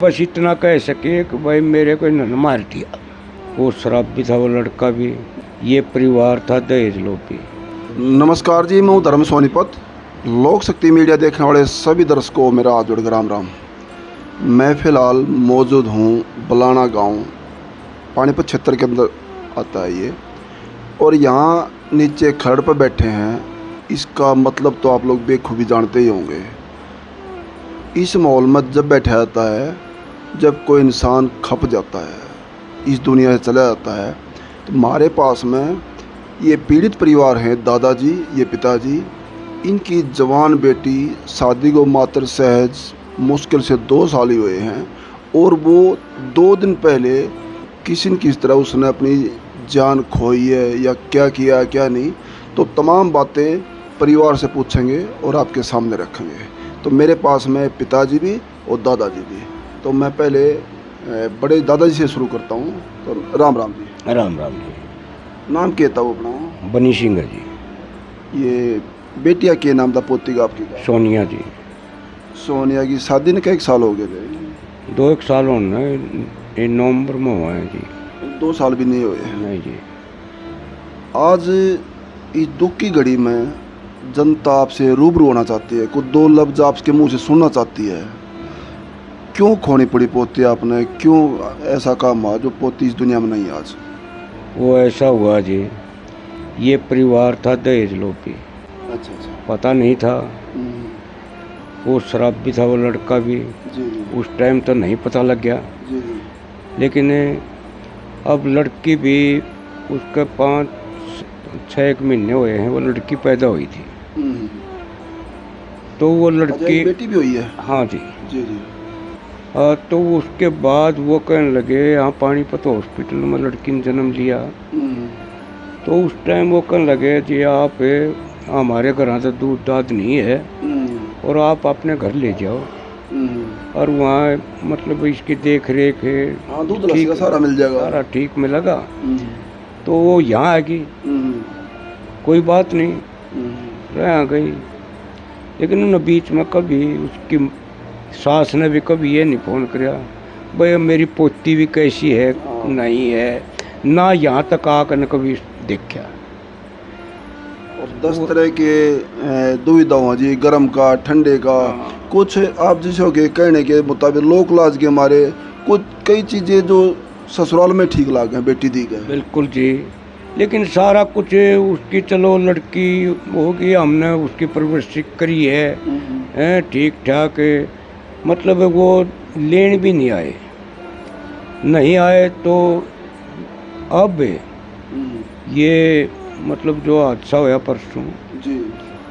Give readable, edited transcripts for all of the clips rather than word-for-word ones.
बस इतना कह सके कि भाई मेरे को इन्होंने मार दिया। वो शराब भी था, वो लड़का भी, ये परिवार था दहेज लोभी। नमस्कार जी, मैं हूँ धर्म सोनीपत। लोक शक्ति मीडिया देखने वाले सभी दर्शकों को मेरा हाथ जोड़ कर राम राम। मैं फ़िलहाल मौजूद हूँ बलाना गांव, पानीपत क्षेत्र के अंदर आता है ये। और यहाँ नीचे खड़ पर बैठे हैं, इसका मतलब तो आप लोग बेखूबी जानते ही होंगे। इस माहौल में जब बैठा जाता है, जब कोई इंसान खप जाता है, इस दुनिया से चला जाता है, तो हमारे पास में ये पीड़ित परिवार हैं। दादाजी, ये पिताजी, इनकी जवान बेटी शादी को मात्र सहज मुश्किल से 2 साल ही हुए हैं। और वो 2 दिन पहले किसी न किसी तरह उसने अपनी जान खोई है, या क्या किया क्या नहीं, तो तमाम बातें परिवार से पूछेंगे और आपके सामने रखेंगे। तो मेरे पास में पिताजी भी और दादाजी भी। तो मैं पहले बड़े दादाजी से शुरू करता हूँ। तो राम राम जी। राम राम जी। नाम क्या था वो अपना? बनी सिंह जी। ये बेटिया के नाम था, पोती का आपकी का? सोनिया जी। सोनिया की शादी ने 1 साल हो गए थे? 2 साल होना ये नवंबर में हुआ है जी। 2 साल भी नहीं हुए? नहीं जी। आज इस दुख की घड़ी में जनता आपसे रूबरू होना चाहती है, कुछ 2 लफ्ज़ आपके मुंह से सुनना चाहती है। क्यों खोनी पड़ी पोती आपने? क्यों ऐसा काम हुआ जो पोती इस दुनिया में नहीं है आज? वो ऐसा हुआ जी, ये परिवार था दहेज लोभी। अच्छा अच्छा। पता नहीं था। वो शराब भी था, वो लड़का भी। जी जी उस टाइम तो नहीं पता लग गया, जी जी। लेकिन अब लड़की भी, उसके 5-6 महीने हुए हैं, वो लड़की पैदा हुई थी। तो वो अच्छा, लड़की, एक बेटी भी हुई है? हाँ जी। जी जी। तो उसके बाद वो कहने लगे, यहाँ पानीपत हॉस्पिटल में लड़की ने जन्म लिया। तो उस टाइम वो कहने लगे जी आप हमारे घर से दूध दाद नहीं है और आप अपने घर ले जाओ, और वहाँ मतलब इसकी देख रेख है, हाँ, दूध लस्सी का सारा मिल जाएगा, सारा ठीक मिलेगा। तो वो यहाँ आएगी, कोई बात नहीं, रह गई। लेकिन उन बीच में कभी उसकी सास ने भी कभी ये नहीं फ़ोन किया भाई मेरी पोती भी कैसी है नहीं है, ना यहाँ तक आकर न कभी देखा। और 10 तरह के दुविधाओं जी, गर्म का, ठंडे का, कुछ आप जिसो के कहने के मुताबिक लोक लाज के हमारे कुछ कई चीज़ें जो ससुराल में ठीक लाग गए, बेटी दी गए। बिल्कुल जी। लेकिन सारा कुछ उसकी, चलो लड़की होगी, हमने उसकी परवरिश करी है ठीक ठाक है। मतलब वो लेन भी नहीं आए, नहीं आए। तो अब ये मतलब जो हादसा होया परसों जी,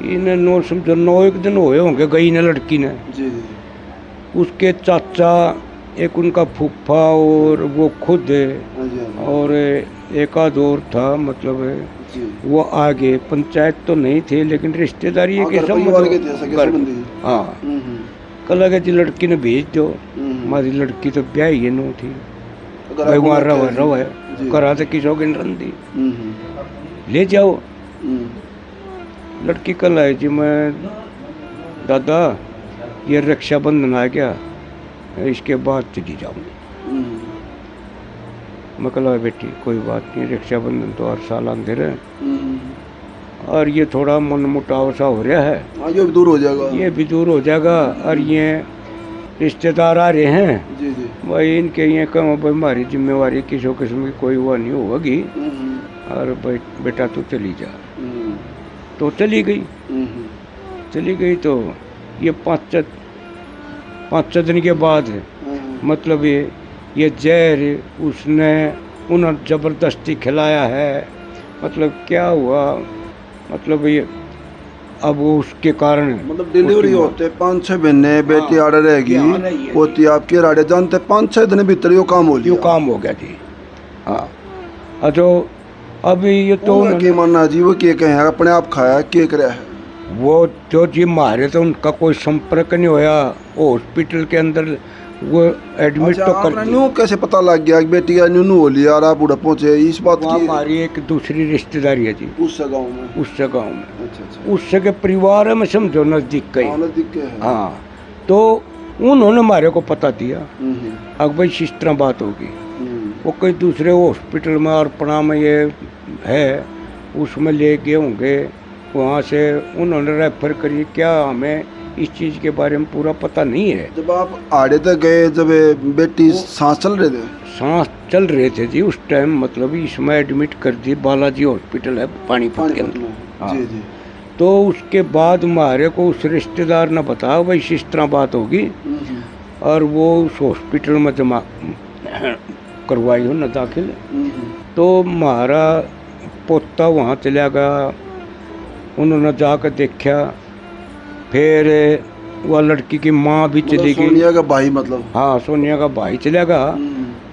इन्हें 9 दिन हुए होंगे गई ने लड़की ने। जी। उसके चाचा, एक उनका फूफा और वो खुद और एक आध और था, मतलब वो आगे पंचायत तो नहीं थे लेकिन रिश्तेदारी के संबंध। हाँ, कल आगे जी लड़की ने भेज दो, हमारी लड़की तो ब्याह ही नो थी भाई, वहाँ रहो है करा तो किसो की रंदी ले जाओ। लड़की कल आई जी, मैं दादा ये रक्षाबंधन आ गया, इसके बाद चली जाऊँगी। मैं कल बेटी कोई बात नहीं, रक्षाबंधन तो हर साल आते रहे, और ये थोड़ा मन मुटाव सा हो रहा है, ये भी दूर हो जाएगा, ये भी दूर हो जाएगा। और ये रिश्तेदार आ रहे हैं जी जी, भाई, इनके ये कम भाई हमारी जिम्मेवारी किसी किस्म की कोई वो नहीं होगी, और भाई बेटा तू चली जा। तो चली गई। तो ये 5-6 दिन के बाद मतलब ये जहर उसने उन्हें ज़बरदस्ती खिलाया है। मतलब क्या हुआ, मतलब ये अब वो उसके कारण, मतलब डिलीवरी होते 5-6 महीने बेटी आड़े रहेगी, पोती आपकी आड़े जानते 5-6 दिन भीतर यो काम हो गया जी। हाँ, तो अभी ये तो के मानना जी, वो के कहे अपने आप खाया के करे है वो जो जी मारे, तो उनका कोई संपर्क नहीं होया हॉस्पिटल के अंदर, वो एडमिट तो कर। न्यू कैसे पता लग गया कि बेटी का न्यू हो लिया और आप उड़ा पहुंचे इस बात की? हमारी एक दूसरी रिश्तेदारी है जी, उससे गाँव में। उससे के परिवार है, मैं समझो नज़दीक का ही। नज़दीक के है। हाँ, तो उन्होंने हमारे को पता दिया अब भाई इस तरह बात होगी। वो कहीं दूसरे हॉस्पिटल में और पना में ये है उसमें ले गए होंगे, वहाँ से उन्होंने रेफर करी। क्या हमें इस चीज़ के बारे में पूरा पता नहीं है। जब आप आड़े तक गए, जब बेटी सांस चल रहे थे? सांस चल रहे थे जी उस टाइम, मतलब इसमें एडमिट कर दी, बालाजी हॉस्पिटल है पानीपत के अंदर। हाँ। जी जी। तो उसके बाद हमारे को उस रिश्तेदार ने बताया भाई इस तरह बात होगी, और वो उस हॉस्पिटल में जमा करवाई हो न दाखिल। तो हमारा पोता वहाँ चला गया, उन्होंने जाकर देखा। फिर वह लड़की की माँ भी चली गई। सोनिया का भाई मतलब? हाँ, सोनिया का भाई चला गया।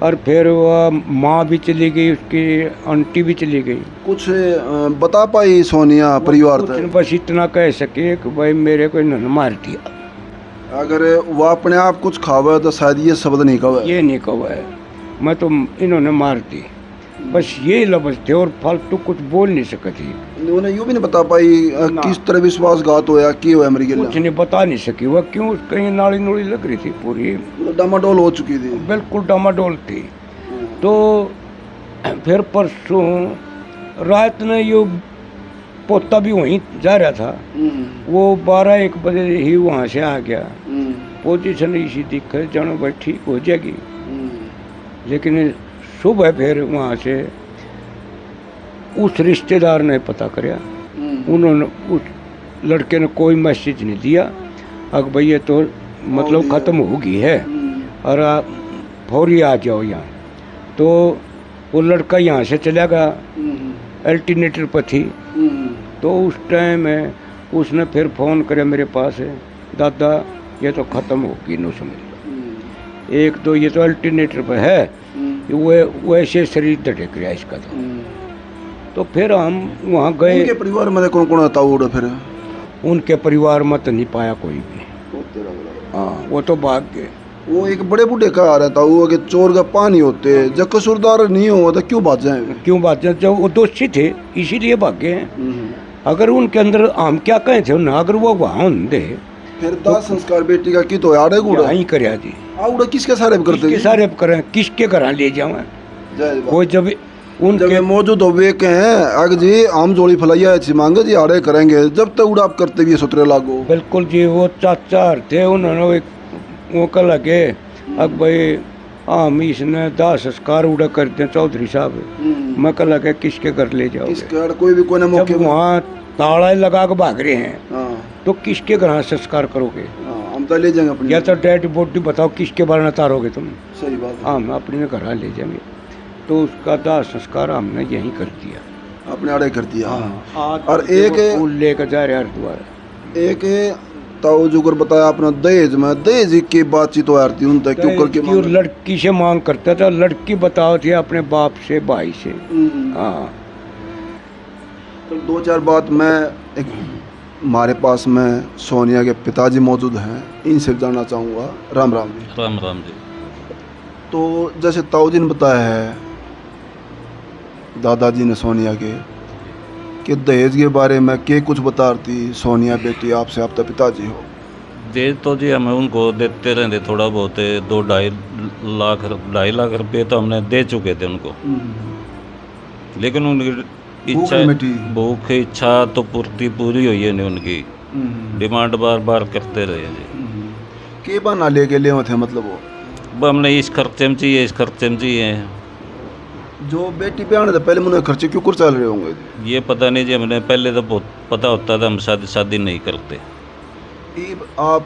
और फिर वह माँ भी चली गई, उसकी आंटी भी चली गई। कुछ बता पाई सोनिया परिवार कुछ तक? बस इतना कह सके कि भाई मेरे को इन्होंने मार दिया। अगर वो अपने आप कुछ खावा तो शायद ये शब्द नहीं कहा। ये नहीं कहा है, मैं तो इन्होंने मार दी, बस ये लफ्ज थे और फालतू कुछ बोल नहीं सके थी। उन्हें यूँ भी नहीं बता पाई किस तरह विश्वासघात होया, की होया मरी गई? कुछ नहीं बता नहीं सकी वह, क्यों कहीं नाड़ी नूड़ी लग रही थी, पूरी डामाडोल हो चुकी थी, बिल्कुल डामाडोल थी। तो फिर परसों रात में ये पोता भी वहीं जा रहा था, वो 12-1 बजे ही वहाँ से आ गया। पोजीशन इसी दिखे जानो भाई ठीक हो जाएगी, लेकिन सुबह फिर वहाँ से उस रिश्तेदार ने पता कराया, उन्होंने उस लड़के ने कोई मैसेज नहीं दिया अब भाई ये तो मतलब ख़त्म हो गई है और आप फौरी आ जाओ यहाँ। तो वो लड़का यहाँ से चला गया, अल्टरनेटर पर थी। तो उस टाइम में उसने फिर फ़ोन करे मेरे पास, दादा ये तो ख़त्म हो गई, नो समझ एक तो ये तो अल्टरनेटर पर है, वो वैसे शरीर धड़क रहा इसका। तो फिर हम वहाँ गए। उनके परिवार में कौन कौन आता उड़ा? फिर उनके परिवार में तो नहीं पाया कोई भी। हाँ, वो तो भाग गए। वो एक बड़े बूढ़े का आ रहा था वो कि चोर का पानी होते, जब कसूरदार नहीं हो तो क्यों भाग जाए? क्यों भाग जाए? जब वो दोषी थे इसीलिए भाग गए हैं। अगर उनके अंदर हम क्या कहे थे ना, अगर वो वहाँ होंगे फिर दाह संस्कार बेटी का की तो आड़े गुड़ा ही कर जी। आउड़ा किसके सारे करते? किसके सारे करें, किसके घर ले जाए? कोई जब उनके मौजूद हो वे कहें अग जी आम जोड़ी फलाइया अच्छी मांगे जी आड़े करेंगे, जब तक उड़ा आप करते भी सुतरे लागो। बिल्कुल जी, वो चाचा थे, उन्होंने वो कह लगे अब भाई हम इसने दाह संस्कार उड़ा करते हैं चौधरी साहब। मैं कह लगे किसके घर ले जाओ? कोई भी कोई ना मौके वहाँ ताला लगा के भाग रहे हैं तो किसके घर संस्कार करोगे? हम तो ले जाएंगे अपनी, या तो डेड बॉडी बताओ किसके बारे में तारोगे तुम? सही बात। हम अपने घर ले जाएंगे। तो उसका दाह संस्कार हमने यहीं कर दिया, अपने आड़े कर दिया। और एक लेकर जा रहे हरिद्वार। एक ताऊ जुगर बताया अपना दहेज में, दहेज की बातचीत हो रही उन तक क्यों करके लड़की से मांग करता था, लड़की बताओ थी अपने बाप से भाई से। हाँ, तो 2-4 बात मैं एक हमारे पास में सोनिया के पिताजी मौजूद हैं, इनसे जानना चाहूँगा। राम राम जी। राम राम जी। तो जैसे ताऊ जी ने बताया है दादाजी ने सोनिया के कि दहेज के बारे में के कुछ बता रही सोनिया बेटी आपसे, आप तो पिताजी हो। दहेज तो जी हमें उनको देते रहते थोड़ा बहुत, 2-2.5 लाख रुपये तो हमने दे चुके थे उनको, लेकिन उनकी इच्छा भूख इच्छा तो पूरी हुई है नहीं, उनकी डिमांड बार बार करते रहे जी। के बना लेके ले थे मतलब वो हमने इस खर्चे में चाहिए, इस खर्चे में चाहिए। जो बेटी पे आने से पहले मुझे खर्चे क्यों कर चल रहे होंगे? ये पता नहीं जी, हमने पहले तो बहुत पता होता था, हम शादी नहीं करते। आप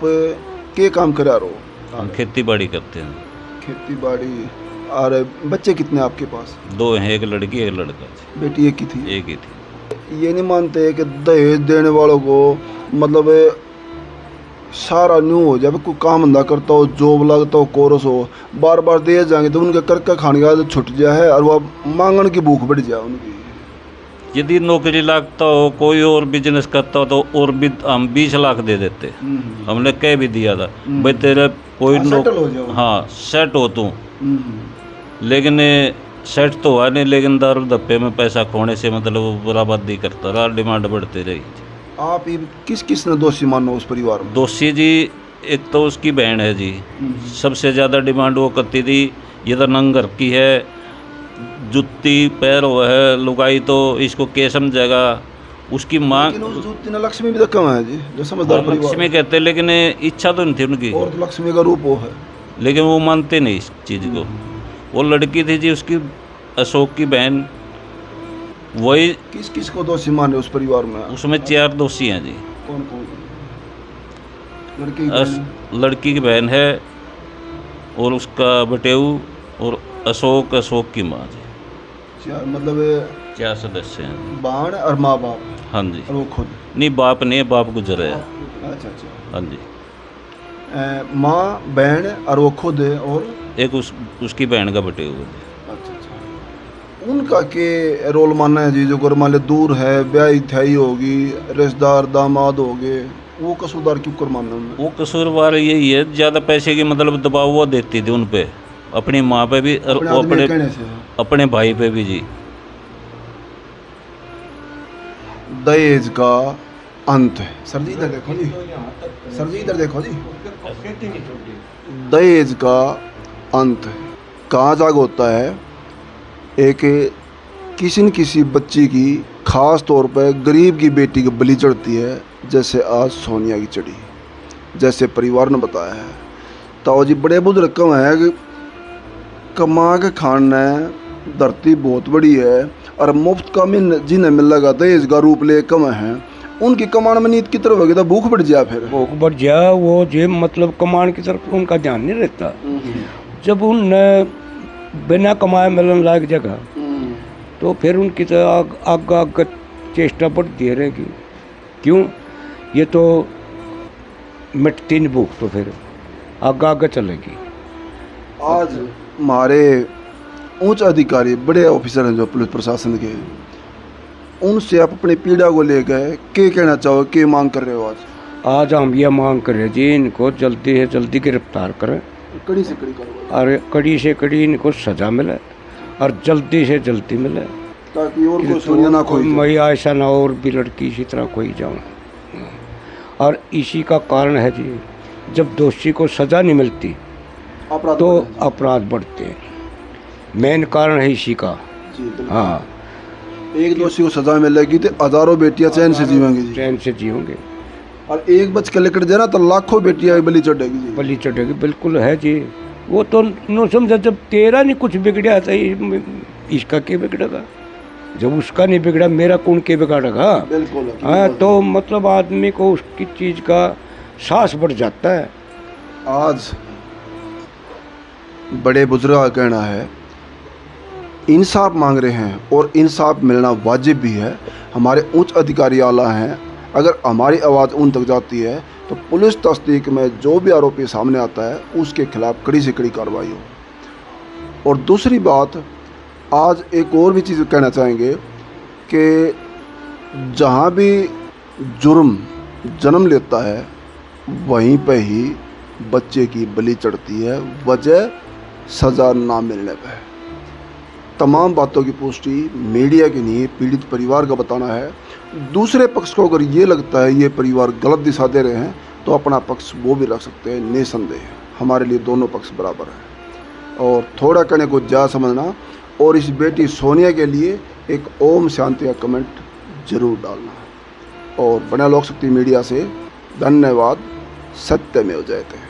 के काम करा रहे हो? हम खेती बाड़ी करते हैं। खेती बाड़ी। और बच्चे कितने आपके पास? 2 हैं, एक लड़की एक लड़का। बेटी एक ही थी? एक ही थी। ये नहीं मानते कि दहेज देने वालों को मतलब सारा न्यू हो जाए, कोई काम धंधा करता हो, जॉब लगता हो, कोर्स हो, बार बार दे जाएंगे तो उनके करके खाने का आदत छुट जाए और वह मांगन की भूख बढ़ जाए उनकी। यदि नौकरी लगता हो, कोई और बिजनेस करता हो तो और भी हम 20 लाख दे देते। हमने कह भी दिया था भाई तेरे कोई हाँ सेट हो तू, लेकिन सेट तो हुआ नहीं, लेकिन दारू धप्पे में पैसा खोने से मतलब वो बराबरी करता रहा, डिमांड बढ़ती रही। आप किस किस ने दोषी मानो उस परिवार में? दोषी जी एक तो उसकी बहन है जी, सबसे ज़्यादा डिमांड वो करती थी, ये तो नंगर की है, जुत्ती पैर वो है, लुगाई तो इसको क्या समझेगा, उसकी मांग। लेकिन उस दूती ने लक्ष्मी भी तो कम है जी, जो समझदार परिवार लक्ष्मी कहते, लेकिन इच्छा तो नहीं थी उनकी, और तो लक्ष्मी का रूप वो है। लेकिन वो मानते नहीं इस चीज़ को। वो लड़की थी जी उसकी, अशोक की बहन, वही। किस किस को दोषी माने उस परिवार में? उसमें 4 दोषी हैं जी। कौन कौन? लड़की की बहन? लड़की की बहन है और उसका बटेऊ और अशोक की माँ जी। चार मतलब 4 सदस्य हैं। बाण और माँ बाप हाँ जी। और वो खुद? नहीं, बाप नहीं है, बाप गुजरे है। अच्छा अच्छा। हाँ जी। माँ बहन और वो खुद है, और एक उसकी बहन का बटेऊ है। अच्छा अच्छा। उनका के रोल मानना है जी, जो अगर मान लो दूर है, ब्याह थाई होगी, रिश्तेदार दामाद हो गए, वो कसूरदार क्यों कर मानना उन्हें? वो कसूरवार यही है, ज़्यादा पैसे की मतलब दबाव वो देती थी उन पे, अपनी माँ पे भी और वो अपने भाई पे भी जी। दहेज का अंत है। सर जी इधर देखो जी, सर जी इधर देखो जी। दहेज का अंत कहाँ जाग होता है? एक किसी न किसी बच्ची की, खास तौर पर गरीब की बेटी की बलि चढ़ती है, जैसे आज सोनिया की चढ़ी, जैसे परिवार ने बताया है। तो जी बड़े बुजुर्ग कम है कि कमा के खाना धरती बहुत बड़ी है, और मुफ्त का जिन्हें मिल लगा दहेज का रूप ले कम है, उनकी कमान में नीत की तरफ होगी तो भूख बढ़ जाए, फिर भूख बढ़ जाए। वो जे मतलब कमान की तरफ उनका ध्यान नहीं रहता। जब उन बिना कमाए मिलन लायक जगह, तो फिर उनकी तो आग चेष्टा बढ़ती रहेगी। क्यों? ये तो मिटती नहीं भूख, तो फिर आगे चलेगी। आज हमारे उच्च अधिकारी, बड़े ऑफिसर हैं जो पुलिस प्रशासन के, उनसे आप अपनी पीड़ा को ले गए, क्या कहना चाहो, क्या मांग कर रहे हो आज? आज हम यह मांग कर रहे जी, इनको जल्दी से जल्दी गिरफ्तार करें, कड़ी से कड़ी करो, और कड़ी से कड़ी इनको सज़ा मिले, और जल्दी से जल्दी मिले, ताकि और कोई सोनिया ना खोई जाए। मैं ऐसा ना और भी लड़की इसी तरह खोई जाऊँ। और इसी का कारण है जी, जब दोषी को सज़ा नहीं मिलती तो अपराध बढ़ते हैं। मेन कारण है इसी का। हाँ, एक दोषी को सजा मिलेगी तो हजारों बेटियां चैन से जीवेंगी जी, चैन से जीवेंगे। और एक बच के लेकर जाना तो लाखों बेटियां बलि चढ़ेगी जी। बलि चढ़ेगी, बिल्कुल है जी। वो तो नो समझा, जब तेरा नहीं कुछ बिगड़ा था, इसका क्या बिगड़ेगा? जब उसका नहीं बिगड़ा, मेरा कौन के बिगाड़ेगा? बिल्कुल। हाँ, तो मतलब आदमी को उसकी चीज़ का साहस बढ़ जाता है। आज बड़े बुजुर्ग का कहना है, इंसाफ मांग रहे हैं और इंसाफ मिलना वाजिब भी है। हमारे उच्च अधिकारी आला हैं, अगर हमारी आवाज़ उन तक जाती है तो पुलिस तस्दीक में जो भी आरोपी सामने आता है उसके खिलाफ कड़ी से कड़ी कार्रवाई हो। और दूसरी बात, आज एक और भी चीज़ कहना चाहेंगे कि जहाँ भी जुर्म जन्म लेता है वहीं पे ही बच्चे की बलि चढ़ती है, वजह सज़ा ना मिलने पर। तमाम बातों की पुष्टि मीडिया की नहीं, पीड़ित परिवार का बताना है। दूसरे पक्ष को अगर ये लगता है ये परिवार गलत दिशा दे रहे हैं तो अपना पक्ष वो भी रख सकते हैं, निसंदेह। हमारे लिए दोनों पक्ष बराबर हैं। और थोड़ा कहने को जा समझना, और इस बेटी सोनिया के लिए एक ओम शांति का कमेंट जरूर डालना। और बना लोक शक्ति मीडिया से धन्यवाद। सत्यमेव जयते।